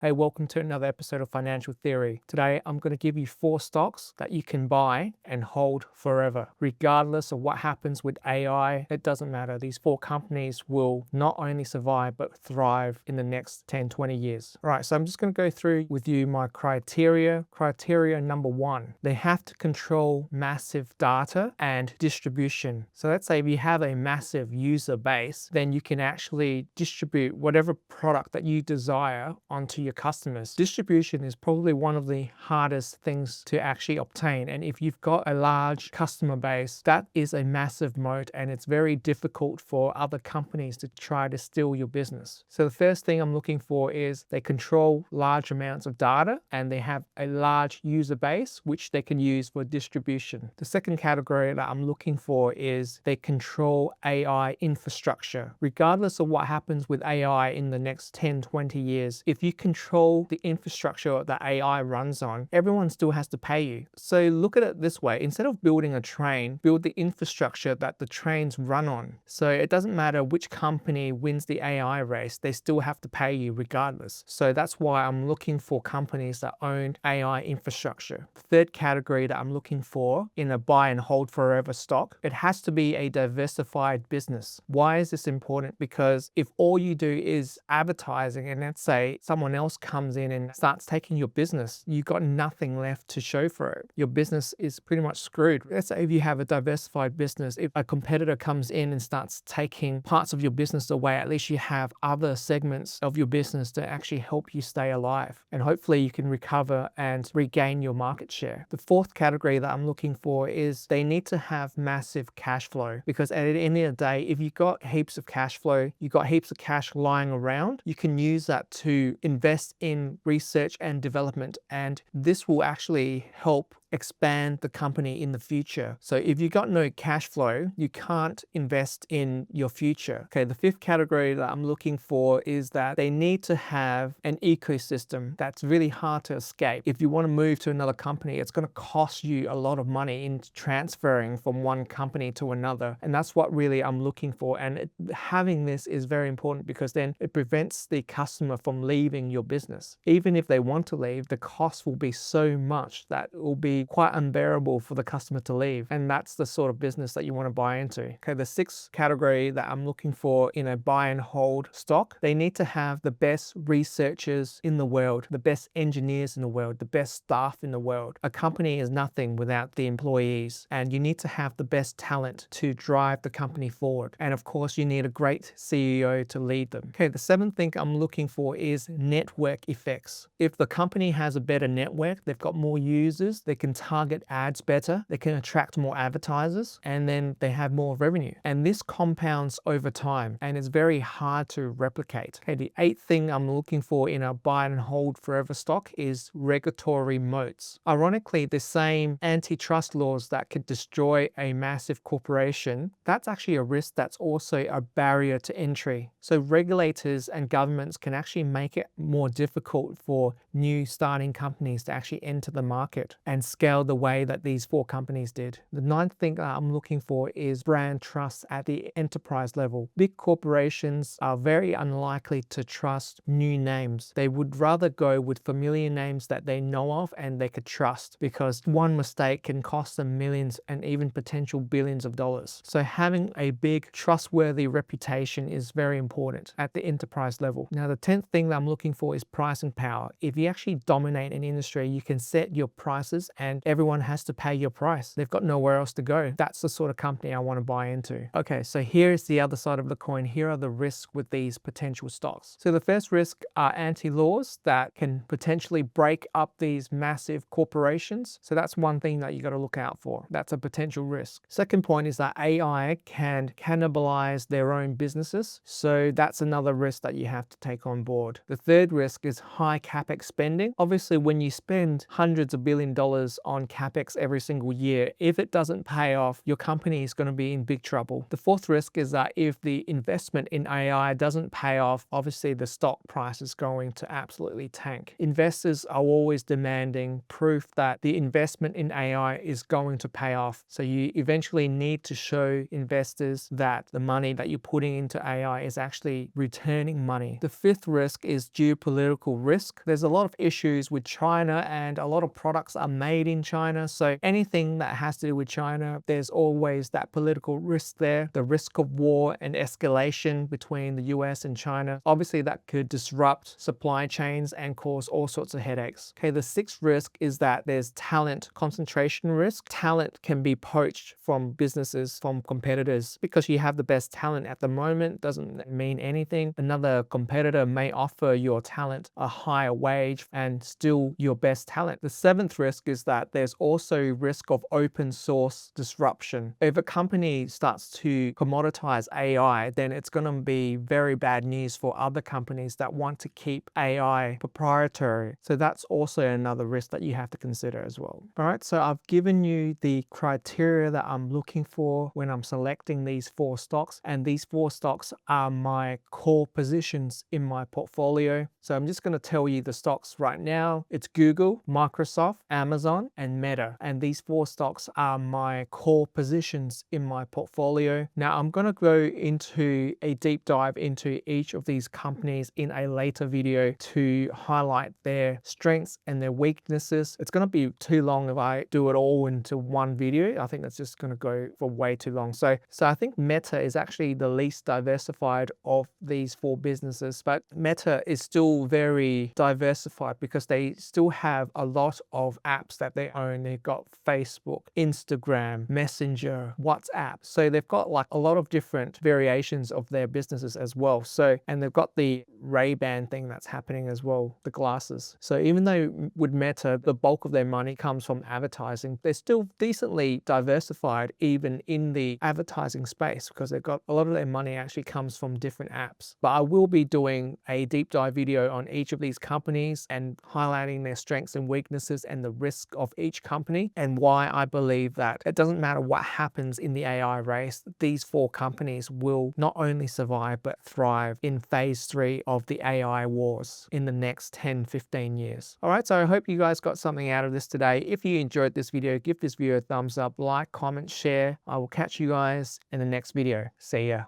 Hey, welcome to another episode of Financial Theory. Today, I'm going to give you 4 stocks that you can buy and hold forever. Regardless of what happens with AI, it doesn't matter. These 4 companies will not only survive, but thrive in the next 10, 20 years. All right, so I'm just going to go through with you my criteria. Criteria number 1, they have to control massive data and distribution. So let's say if you have a massive user base, then you can actually distribute whatever product that you desire onto your customers. Distribution is probably one of the hardest things to actually obtain. And if you've got a large customer base, that is a massive moat, and it's very difficult for other companies to try to steal your business. So the first thing I'm looking for is they control large amounts of data and they have a large user base, which they can use for distribution. The second category that I'm looking for is they control AI infrastructure. Regardless of what happens with AI in the next 10, 20 years, if you control the infrastructure that AI runs on, everyone still has to pay you. So look at it this way: instead of building a train, build the infrastructure that the trains run on. So it doesn't matter which company wins the AI race, they still have to pay you regardless. So that's why I'm looking for companies that own AI infrastructure. The third category that I'm looking for in a buy and hold forever stock, it has to be a diversified business. Why is this important? Because if all you do is advertising and let's say someone else comes in and starts taking your business, you got nothing left to show for it. Your business is pretty much screwed. Let's say if you have a diversified business, if a competitor comes in and starts taking parts of your business away, at least you have other segments of your business to actually help you stay alive. And hopefully you can recover and regain your market share. The fourth category that I'm looking for is they need to have massive cash flow, because at the end of the day, if you've got heaps of cash flow, you've got heaps of cash lying around, you can use that to invest in research and development, and this will actually help expand the company in the future. So if you got no cash flow, you can't invest in your future. Okay, the fifth category that I'm looking for is that they need to have an ecosystem that's really hard to escape. If you want to move to another company, it's going to cost you a lot of money in transferring from one company to another. And that's what really I'm looking for. And having this is very important, because then it prevents the customer from leaving your business. Even if they want to leave, the cost will be so much that it will be quite unbearable for the customer to leave. And that's the sort of business that you want to buy into. Okay, the sixth category that I'm looking for in a buy and hold stock, they need to have the best researchers in the world, the best engineers in the world, the best staff in the world. A company is nothing without the employees, and you need to have the best talent to drive the company forward. And of course, you need a great CEO to lead them. Okay, the seventh thing I'm looking for is network effects. If the company has a better network, they've got more users, they can target ads better, they can attract more advertisers, and then they have more revenue. And this compounds over time, and it's very hard to replicate. Okay, the eighth thing I'm looking for in a buy and hold forever stock is regulatory moats. Ironically, the same antitrust laws that could destroy a massive corporation, that's actually a risk that's also a barrier to entry. So regulators and governments can actually make it more difficult for new starting companies to actually enter the market and scale the way that these 4 companies did. The ninth thing that I'm looking for is brand trust at the enterprise level. Big corporations are very unlikely to trust new names. They would rather go with familiar names that they know of and they could trust, because one mistake can cost them millions and even potential billions of dollars. So having a big trustworthy reputation is very important at the enterprise level. Now, the 10th thing that I'm looking for is pricing power. If you actually dominate an industry, you can set your prices and everyone has to pay your price. They've got nowhere else to go. That's the sort of company I want to buy into. Okay, so here's the other side of the coin. Here are the risks with these potential stocks. So the first risk are anti-laws that can potentially break up these massive corporations. So that's one thing that you got to look out for. That's a potential risk. Second point is that AI can cannibalize their own businesses. So that's another risk that you have to take on board. The third risk is high capex spending. Obviously, when you spend hundreds of $billions on CapEx every single year, if it doesn't pay off, your company is going to be in big trouble. The fourth risk is that if the investment in AI doesn't pay off, obviously the stock price is going to absolutely tank. Investors are always demanding proof that the investment in AI is going to pay off. So you eventually need to show investors that the money that you're putting into AI is actually returning money. The fifth risk is geopolitical risk. There's a lot of issues with China and a lot of products are made in China. So anything that has to do with China, there's always that political risk there, the risk of war and escalation between the US and China. Obviously that could disrupt supply chains and cause all sorts of headaches. Okay, the sixth risk is that there's talent concentration risk. Talent can be poached from businesses, from competitors. Because you have the best talent at the moment doesn't mean anything. Another competitor may offer your talent a higher wage and still your best talent. The seventh risk is that there's also risk of open source disruption. If a company starts to commoditize AI, then it's going to be very bad news for other companies that want to keep AI proprietary. So that's also another risk that you have to consider as well. All right, so I've given you the criteria that I'm looking for when I'm selecting these 4 stocks, and these 4 stocks are my core positions in my portfolio. So I'm just going to tell you the stocks right now. It's Google, Microsoft, Amazon, and Meta. And these 4 stocks are my core positions in my portfolio. Now I'm going to go into a deep dive into each of these companies in a later video to highlight their strengths and their weaknesses. It's going to be too long if I do it all into one video. I think that's just going to go for way too long. So I think Meta is actually the least diversified of these 4 businesses, but Meta is still very diversified because they still have a lot of apps that they own. They've got Facebook, Instagram, Messenger, WhatsApp. So they've got like a lot of different variations of their businesses as well. So, and they've got the Ray-Ban thing that's happening as well, the glasses. So even though with Meta, the bulk of their money comes from advertising, they're still decently diversified even in the advertising space because they've got a lot of their money actually comes from different apps. But I will be doing a deep dive video on each of these companies and highlighting their strengths and weaknesses and the risk of each company and why I believe that it doesn't matter what happens in the AI race, these 4 companies will not only survive but thrive in phase 3 of the AI wars in the next 10-15 years. All right, so I hope you guys got something out of this today. If you enjoyed this video, give this video a thumbs up, like, comment, share. I will catch you guys in the next video. See ya.